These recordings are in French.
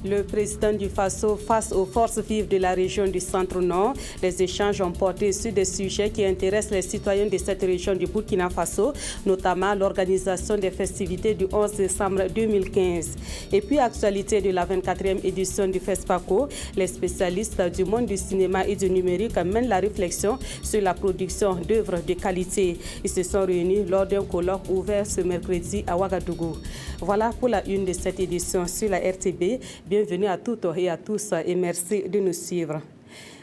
Le président du Faso face aux forces vives de la région du Centre-Nord. Les échanges ont porté sur des sujets qui intéressent les citoyens de cette région du Burkina Faso, notamment l'organisation des festivités du 11 décembre 2015. Et puis, actualité de la 24e édition du FESPACO, les spécialistes du monde du cinéma et du numérique mènent la réflexion sur la production d'œuvres de qualité. Ils se sont réunis lors d'un colloque ouvert ce mercredi à Ouagadougou. Voilà pour la une de cette édition sur la RTB. Bienvenue à toutes et à tous et merci de nous suivre.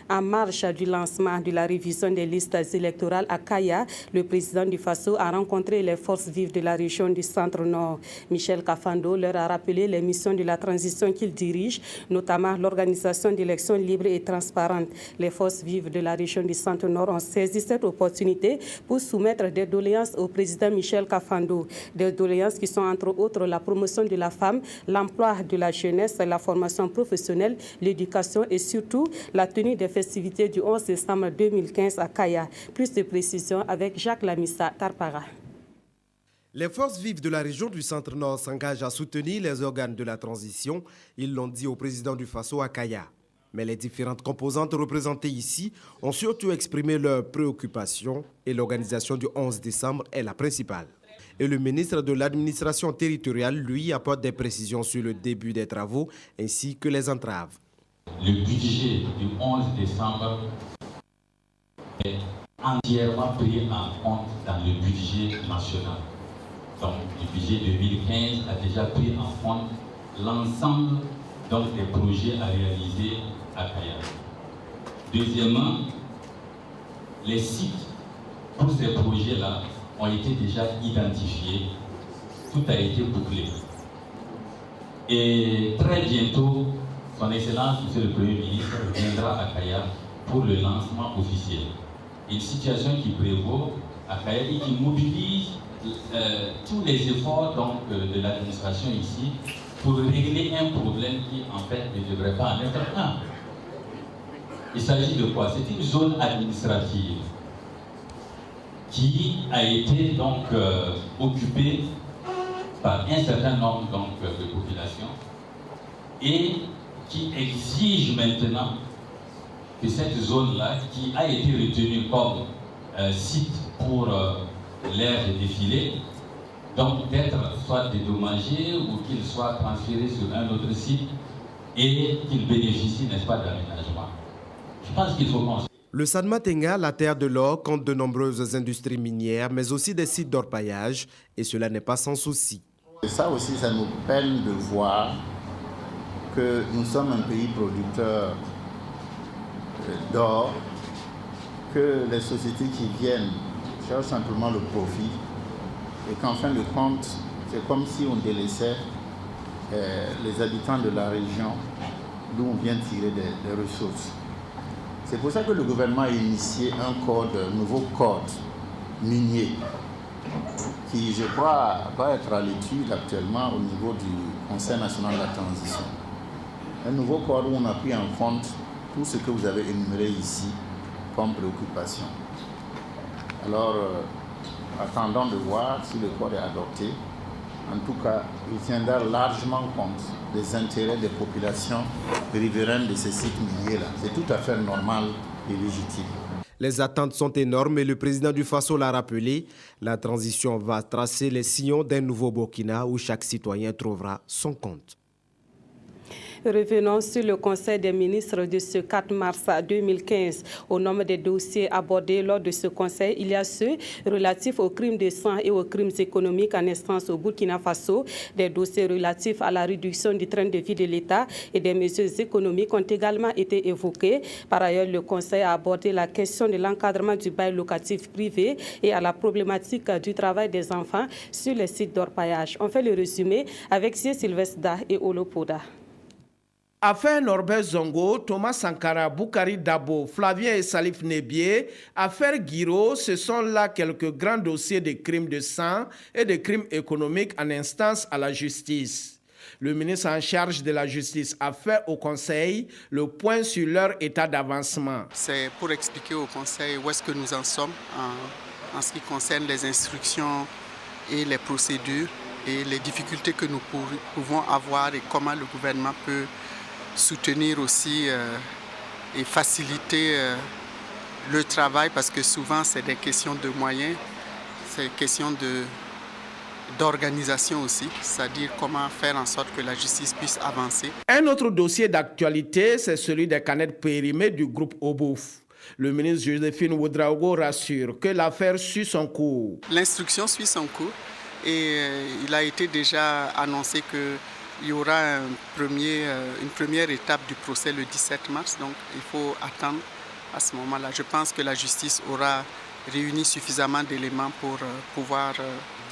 En marge du lancement de la révision des listes électorales à Kaya, le président du Faso a rencontré les forces vives de la région du Centre-Nord. Michel Kafando leur a rappelé les missions de la transition qu'il dirige, notamment l'organisation d'élections libres et transparentes. Les forces vives de la région du Centre-Nord ont saisi cette opportunité pour soumettre des doléances au président Michel Kafando. Des doléances qui sont entre autres la promotion de la femme, l'emploi de la jeunesse, la formation professionnelle, l'éducation et surtout la tenue des festivités du 11 décembre 2015 à Kaya. Plus de précisions avec Jacques Lamissa Tarpara. Les forces vives de la région du Centre-Nord s'engagent à soutenir les organes de la transition. Ils l'ont dit au président du Faso à Kaya. Mais les différentes composantes représentées ici ont surtout exprimé leurs préoccupations et l'organisation du 11 décembre est la principale. Et le ministre de l'administration territoriale, lui, apporte des précisions sur le début des travaux ainsi que les entraves. Le budget du 11 décembre est entièrement pris en compte dans le budget national. Donc, le budget 2015 a déjà pris en compte l'ensemble des projets à réaliser à Kaya. Deuxièmement, les sites pour ces projets-là ont été déjà identifiés. Tout a été bouclé. Et très bientôt, Son Excellence, Monsieur le Premier ministre, viendra à Kaya pour le lancement officiel. Une situation qui prévaut à Kaya et qui mobilise tous les efforts de l'administration ici pour régler un problème qui, en fait, ne devrait pas en être un. Il s'agit de quoi? C'est une zone administrative qui a été occupée par un certain nombre de populations et qui exige maintenant que cette zone-là, qui a été retenue comme site pour l'aire de défilé, donc d'être soit dédommagé ou qu'il soit transféré sur un autre site et qu'il bénéficie, n'est-ce pas, d'aménagement. Je pense qu'il faut penser. Le Sanmatenga, la terre de l'or, compte de nombreuses industries minières, mais aussi des sites d'orpaillage, et cela n'est pas sans souci. Et ça aussi, ça nous peine de voir que nous sommes un pays producteur d'or, que les sociétés qui viennent cherchent simplement le profit et qu'en fin de compte, c'est comme si on délaissait les habitants de la région d'où on vient tirer des ressources. C'est pour ça que le gouvernement a initié un nouveau code minier qui, je crois, doit être à l'étude actuellement au niveau du Conseil national de la transition. Un nouveau code où on a pris en compte tout ce que vous avez énuméré ici comme préoccupation. Alors, attendons de voir si le code est adopté. En tout cas, il tiendra largement compte des intérêts des populations riveraines de ces sites miniers-là. C'est tout à fait normal et légitime. Les attentes sont énormes et le président du Faso l'a rappelé. La transition va tracer les sillons d'un nouveau Burkina où chaque citoyen trouvera son compte. Revenons sur le Conseil des ministres de ce 4 mars 2015. Au nombre des dossiers abordés lors de ce Conseil, il y a ceux relatifs aux crimes de sang et aux crimes économiques en instance au Burkina Faso. Des dossiers relatifs à la réduction du train de vie de l'État et des mesures économiques ont également été évoqués. Par ailleurs, le Conseil a abordé la question de l'encadrement du bail locatif privé et à la problématique du travail des enfants sur les sites d'orpaillage. On fait le résumé avec Sylvestre Da et Olopoda. Affaire Norbert Zongo, Thomas Sankara, Boukari Dabo, Flavien et Salif Nebié, affaire Guiro, ce sont là quelques grands dossiers de crimes de sang et de crimes économiques en instance à la justice. Le ministre en charge de la justice a fait au Conseil le point sur leur état d'avancement. C'est pour expliquer au Conseil où est-ce que nous en sommes en ce qui concerne les instructions et les procédures et les difficultés que nous pouvons avoir et comment le gouvernement peut soutenir aussi et faciliter le travail, parce que souvent c'est des questions de moyens, c'est des questions d'organisation aussi, c'est-à-dire comment faire en sorte que la justice puisse avancer. Un autre dossier d'actualité, c'est celui des canettes périmées du groupe Obouf. Le ministre Joséphine Ouédraogo rassure que l'affaire suit son cours. L'instruction suit son cours et il a été déjà annoncé qu'il y aura une première étape du procès le 17 mars, donc il faut attendre à ce moment-là. Je pense que la justice aura réuni suffisamment d'éléments pour pouvoir,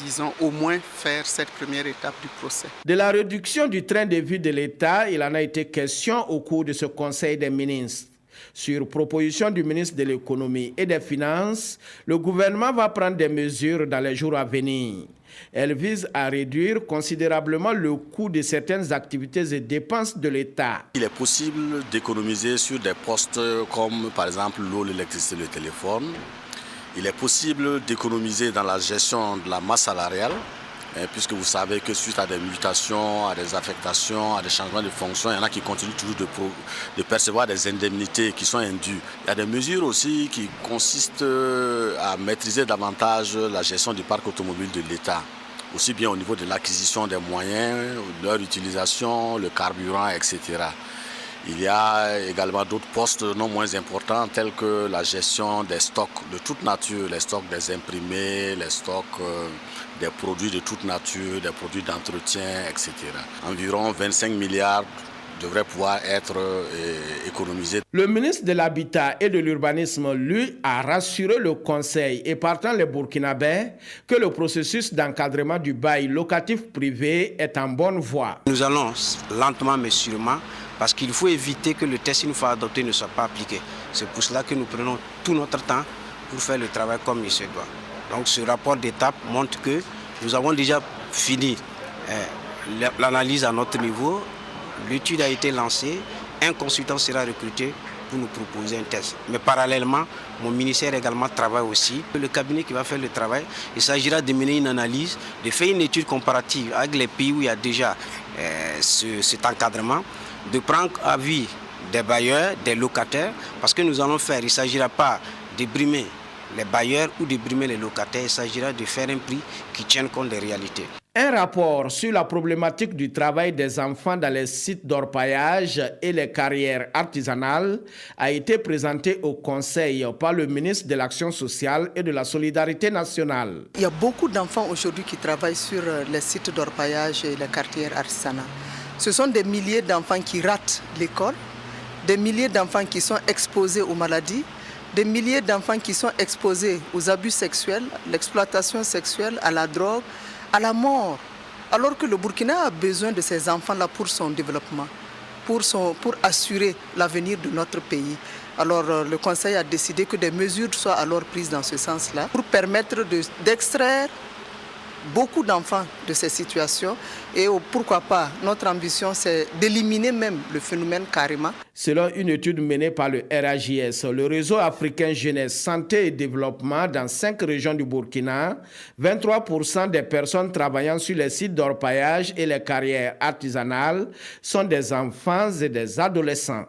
disons, au moins faire cette première étape du procès. De la réduction du train de vie de l'État, il en a été question au cours de ce Conseil des ministres. Sur proposition du ministre de l'Économie et des Finances, le gouvernement va prendre des mesures dans les jours à venir. Elles visent à réduire considérablement le coût de certaines activités et dépenses de l'État. Il est possible d'économiser sur des postes comme par exemple l'eau, l'électricité, le téléphone. Il est possible d'économiser dans la gestion de la masse salariale, puisque vous savez que suite à des mutations, à des affectations, à des changements de fonction, il y en a qui continuent toujours de percevoir des indemnités qui sont indues. Il y a des mesures aussi qui consistent à maîtriser davantage la gestion du parc automobile de l'État, aussi bien au niveau de l'acquisition des moyens, leur utilisation, le carburant, etc. Il y a également d'autres postes non moins importants tels que la gestion des stocks de toute nature, les stocks des imprimés, les stocks des produits de toute nature, des produits d'entretien, etc. Environ 25 milliards devraient pouvoir être économisés. Le ministre de l'Habitat et de l'Urbanisme, lui, a rassuré le Conseil et partant les Burkinabés que le processus d'encadrement du bail locatif privé est en bonne voie. Nous allons lentement mais sûrement, parce qu'il faut éviter que le test qu'il nous faut adopter ne soit pas appliqué. C'est pour cela que nous prenons tout notre temps pour faire le travail comme il se doit. Donc ce rapport d'étape montre que nous avons déjà fini l'analyse à notre niveau. L'étude a été lancée, un consultant sera recruté pour nous proposer un test. Mais parallèlement, mon ministère également travaille aussi. Le cabinet qui va faire le travail, il s'agira de mener une analyse, de faire une étude comparative avec les pays où il y a déjà cet encadrement, de prendre avis des bailleurs, des locataires, parce que nous allons faire, il ne s'agira pas de brimer les bailleurs ou de brimer les locataires, il s'agira de faire un prix qui tienne compte des réalités. Un rapport sur la problématique du travail des enfants dans les sites d'orpaillage et les carrières artisanales a été présenté au Conseil par le ministre de l'Action sociale et de la Solidarité nationale. Il y a beaucoup d'enfants aujourd'hui qui travaillent sur les sites d'orpaillage et les carrières artisanales. Ce sont des milliers d'enfants qui ratent l'école, des milliers d'enfants qui sont exposés aux maladies, des milliers d'enfants qui sont exposés aux abus sexuels, l'exploitation sexuelle, à la drogue, à la mort. Alors que le Burkina a besoin de ces enfants-là pour son développement, pour assurer l'avenir de notre pays. Alors le Conseil a décidé que des mesures soient alors prises dans ce sens-là pour permettre d'extraire beaucoup d'enfants de ces situations et pourquoi pas, notre ambition c'est d'éliminer même le phénomène carrément. Selon une étude menée par le RAJS, le réseau africain jeunesse, santé et développement dans 5 régions du Burkina, 23% des personnes travaillant sur les sites d'orpaillage et les carrières artisanales sont des enfants et des adolescents.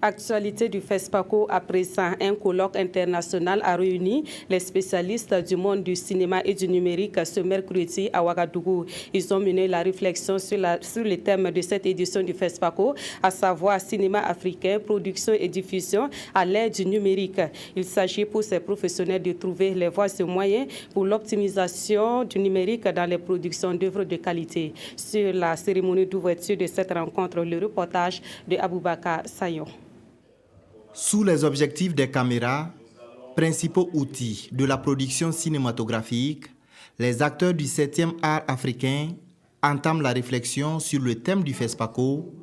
Actualité du FESPACO à présent, un colloque international a réuni les spécialistes du monde du cinéma et du numérique ce mercredi à Ouagadougou. Ils ont mené la réflexion sur le thème de cette édition du FESPACO, à savoir cinéma africain, production et diffusion à l'ère du numérique. Il s'agit pour ces professionnels de trouver les voies et moyens pour l'optimisation du numérique dans les productions d'œuvres de qualité. Sur la cérémonie d'ouverture de cette rencontre, le reportage de Aboubakar Sayon. Sous les objectifs des caméras, principaux outils de la production cinématographique, les acteurs du 7e art africain entament la réflexion sur le thème du FESPACO,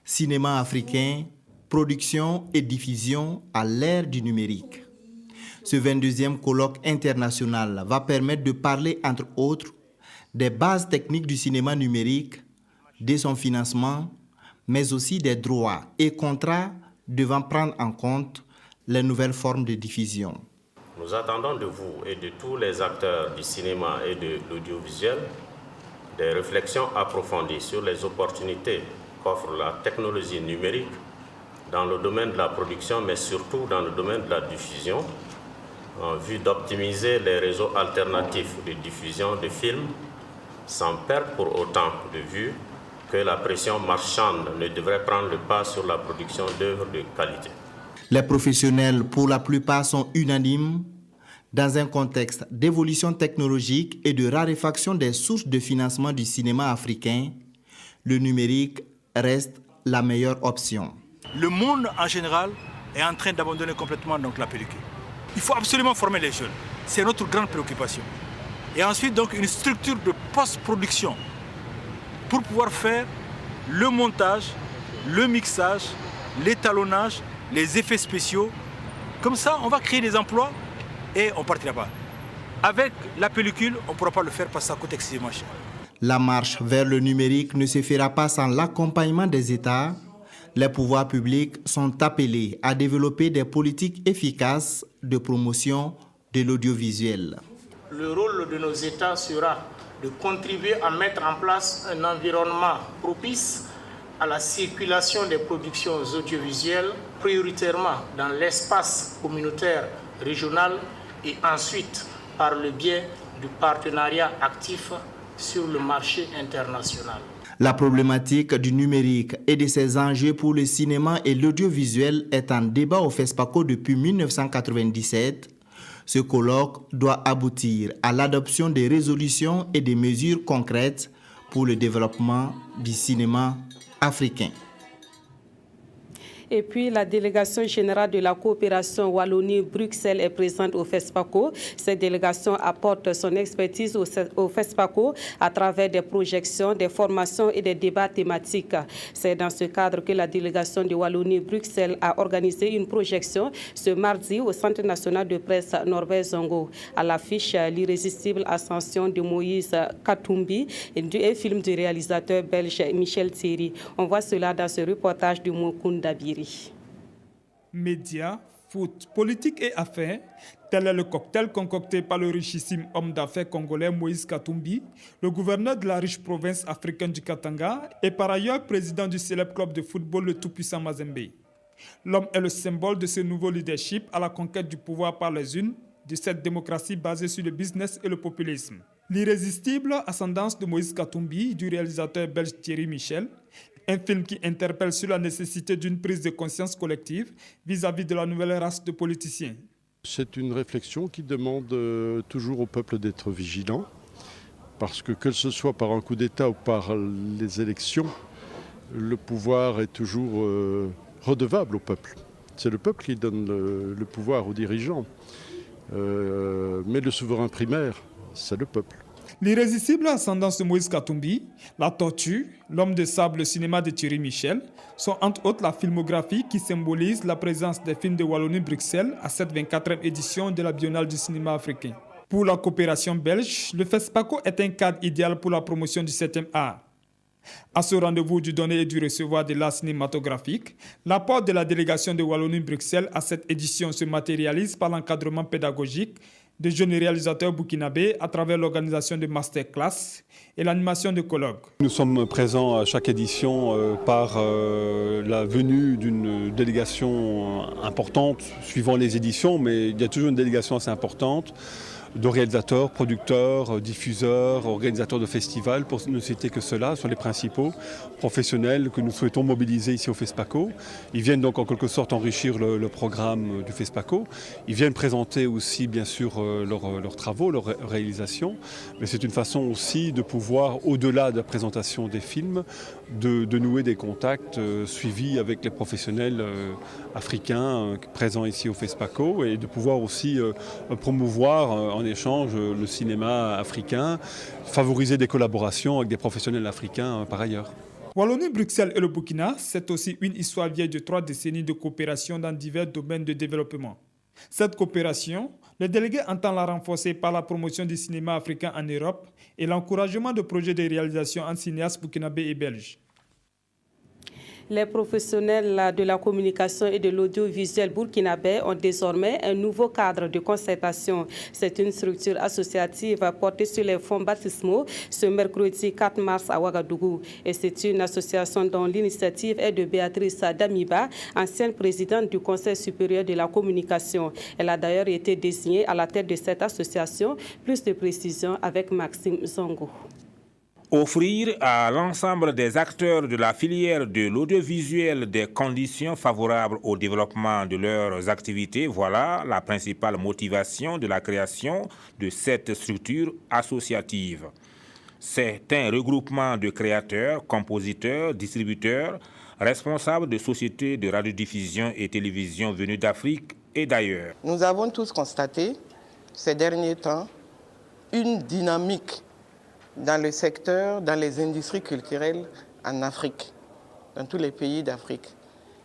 cinéma africain, production et diffusion à l'ère du numérique. Ce 22e colloque international va permettre de parler, entre autres, des bases techniques du cinéma numérique, de son financement, mais aussi des droits et contrats devant prendre en compte les nouvelles formes de diffusion. Nous attendons de vous et de tous les acteurs du cinéma et de l'audiovisuel des réflexions approfondies sur les opportunités qu'offre la technologie numérique dans le domaine de la production, mais surtout dans le domaine de la diffusion, en vue d'optimiser les réseaux alternatifs de diffusion de films, sans perdre pour autant de vue que la pression marchande ne devrait prendre le pas sur la production d'œuvres de qualité. Les professionnels, pour la plupart, sont unanimes. Dans un contexte d'évolution technologique et de raréfaction des sources de financement du cinéma africain, le numérique reste la meilleure option. Le monde en général est en train d'abandonner complètement donc, la pellicule. Il faut absolument former les jeunes. C'est notre grande préoccupation. Et ensuite, donc, une structure de post-production pour pouvoir faire le montage, le mixage, l'étalonnage, les effets spéciaux. Comme ça, on va créer des emplois et on ne partira pas. Avec la pellicule, on ne pourra pas le faire parce que ça coûte excessivement cher. La marche vers le numérique ne se fera pas sans l'accompagnement des États. Les pouvoirs publics sont appelés à développer des politiques efficaces de promotion de l'audiovisuel. Le rôle de nos États sera de contribuer à mettre en place un environnement propice à la circulation des productions audiovisuelles, prioritairement dans l'espace communautaire régional et ensuite par le biais du partenariat actif sur le marché international. La problématique du numérique et de ses enjeux pour le cinéma et l'audiovisuel est en débat au FESPACO depuis 1997. Ce colloque doit aboutir à l'adoption des résolutions et des mesures concrètes pour le développement du cinéma africain. Et puis, la délégation générale de la coopération Wallonie-Bruxelles est présente au FESPACO. Cette délégation apporte son expertise au FESPACO à travers des projections, des formations et des débats thématiques. C'est dans ce cadre que la délégation de Wallonie-Bruxelles a organisé une projection ce mardi au Centre national de presse Norbert Zongo. À l'affiche, l'irrésistible ascension de Moïse Katumbi, un film du réalisateur belge Michel Thierry. On voit cela dans ce reportage de Moukounda Biri. Médias, foot, politique et affaires, tel est le cocktail concocté par le richissime homme d'affaires congolais Moïse Katumbi, le gouverneur de la riche province africaine du Katanga et par ailleurs président du célèbre club de football le tout-puissant Mazembe. L'homme est le symbole de ce nouveau leadership à la conquête du pouvoir par les unes, de cette démocratie basée sur le business et le populisme. L'irrésistible ascendance de Moïse Katumbi du réalisateur belge Thierry Michel, un film qui interpelle sur la nécessité d'une prise de conscience collective vis-à-vis de la nouvelle race de politiciens. C'est une réflexion qui demande toujours au peuple d'être vigilant, parce que ce soit par un coup d'État ou par les élections, le pouvoir est toujours redevable au peuple. C'est le peuple qui donne le pouvoir aux dirigeants, mais le souverain primaire, c'est le peuple. L'irrésistible ascendance de Moïse Katumbi, La Tortue, L'Homme de sable, le cinéma de Thierry Michel, sont entre autres la filmographie qui symbolise la présence des films de Wallonie-Bruxelles à cette 24e édition de la Biennale du cinéma africain. Pour la coopération belge, le FESPACO est un cadre idéal pour la promotion du 7e art. À ce rendez-vous du donner et du recevoir de l'art cinématographique, l'apport de la délégation de Wallonie-Bruxelles à cette édition se matérialise par l'encadrement pédagogique de jeunes réalisateurs burkinabés à travers l'organisation de masterclass et l'animation de colloques. Nous sommes présents à chaque édition par la venue d'une délégation importante suivant les éditions, mais il y a toujours une délégation assez importante de réalisateurs, producteurs, diffuseurs, organisateurs de festivals, pour ne citer que cela, sont les principaux professionnels que nous souhaitons mobiliser ici au FESPACO. Ils viennent donc en quelque sorte enrichir le programme du FESPACO. Ils viennent présenter aussi bien sûr leurs travaux, leurs réalisations, mais c'est une façon aussi de pouvoir, au-delà de la présentation des films, de nouer des contacts suivis avec les professionnels africains présents ici au FESPACO et de pouvoir aussi promouvoir en échange le cinéma africain, favoriser des collaborations avec des professionnels africains par ailleurs. Wallonie, Bruxelles et le Burkina, c'est aussi une histoire vieille de 3 décennies de coopération dans divers domaines de développement. Cette coopération, le délégué entend la renforcer par la promotion du cinéma africain en Europe et l'encouragement de projets de réalisation en cinéastes burkinabés et belges. Les professionnels de la communication et de l'audiovisuel burkinabé ont désormais un nouveau cadre de concertation. C'est une structure associative portée sur les fonds baptismaux ce mercredi 4 mars à Ouagadougou. Et c'est une association dont l'initiative est de Béatrice Damiba, ancienne présidente du Conseil supérieur de la communication. Elle a d'ailleurs été désignée à la tête de cette association. Plus de précisions avec Maxime Zongo. Offrir à l'ensemble des acteurs de la filière de l'audiovisuel des conditions favorables au développement de leurs activités, voilà la principale motivation de la création de cette structure associative. C'est un regroupement de créateurs, compositeurs, distributeurs, responsables de sociétés de radiodiffusion et télévision venues d'Afrique et d'ailleurs. Nous avons tous constaté ces derniers temps une dynamique dans le secteur, dans les industries culturelles en Afrique, dans tous les pays d'Afrique.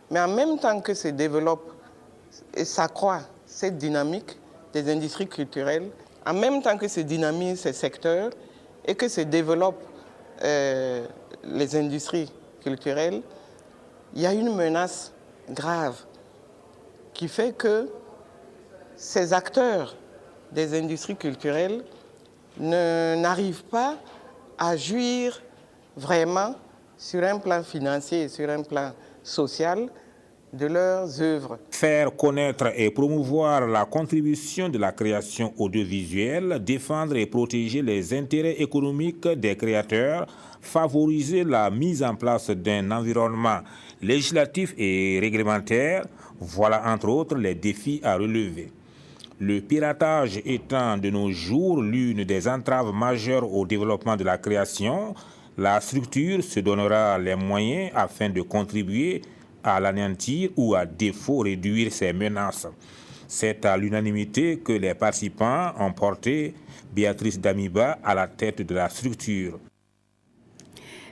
Mais en même temps que se développe et s'accroît cette dynamique des industries culturelles, en même temps que se dynamise ces secteurs et que se développent les industries culturelles, il y a une menace grave qui fait que ces acteurs des industries culturelles n'arrivent pas à jouir vraiment sur un plan financier et sur un plan social de leurs œuvres. Faire connaître et promouvoir la contribution de la création audiovisuelle, défendre et protéger les intérêts économiques des créateurs, favoriser la mise en place d'un environnement législatif et réglementaire, voilà entre autres les défis à relever. Le piratage étant de nos jours l'une des entraves majeures au développement de la création, la structure se donnera les moyens afin de contribuer à l'anéantir ou à défaut réduire ces menaces. C'est à l'unanimité que les participants ont porté Béatrice Damiba à la tête de la structure.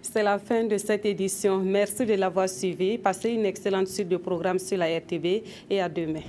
C'est la fin de cette édition. Merci de l'avoir suivi. Passez une excellente suite de programmes sur la RTV et à demain.